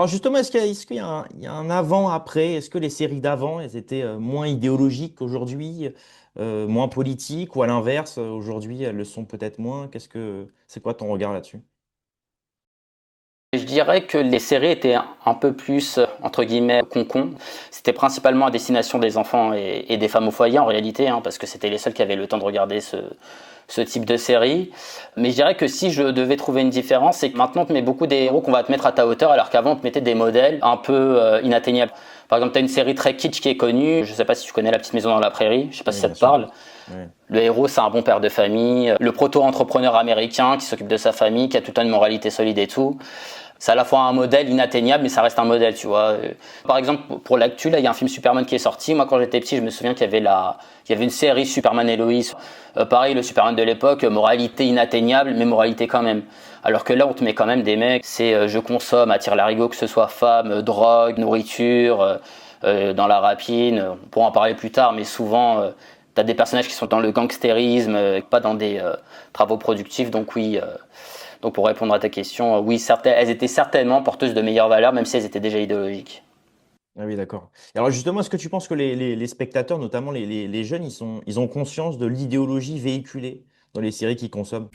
Alors justement, il y a un avant-après? Est-ce que les séries d'avant, elles étaient moins idéologiques qu'aujourd'hui, moins politiques, ou à l'inverse, aujourd'hui, elles le sont peut-être moins? C'est quoi ton regard là-dessus? Je dirais que les séries étaient un peu plus, entre guillemets, concon. C'était principalement à destination des enfants et des femmes au foyer en réalité, hein, parce que c'était les seuls qui avaient le temps de regarder ce type de série. Mais je dirais que si je devais trouver une différence, c'est que maintenant on te met beaucoup des héros qu'on va te mettre à ta hauteur, alors qu'avant on te mettait des modèles un peu inatteignables. Par exemple, tu as une série très kitsch qui est connue, je sais pas si tu connais La Petite Maison dans la Prairie, je sais pas si Oui, ça bien te sûr. parle. Ouais. Le héros, c'est un bon père de famille, le proto-entrepreneur américain qui s'occupe de sa famille, qui a tout le temps une moralité solide et tout. C'est à la fois un modèle inatteignable, mais ça reste un modèle, tu vois. Par exemple, pour l'actu, là, il y a un film Superman qui est sorti. Moi, quand j'étais petit, je me souviens qu'il y avait une série Superman et Lois. Pareil, le Superman de l'époque, moralité inatteignable, mais moralité quand même. Alors que là, on te met quand même des mecs, c'est je consomme, attire l'arigot, que ce soit femme, drogue, nourriture, dans la rapine. On pourra en parler plus tard, mais souvent, t'as des personnages qui sont dans le gangstérisme, pas dans des travaux productifs. Donc oui, donc pour répondre à ta question, oui, elles étaient certainement porteuses de meilleures valeurs, même si elles étaient déjà idéologiques. Ah oui, d'accord. Et alors justement, est-ce que tu penses que les spectateurs, notamment les jeunes, ils ont conscience de l'idéologie véhiculée dans les séries qu'ils consomment?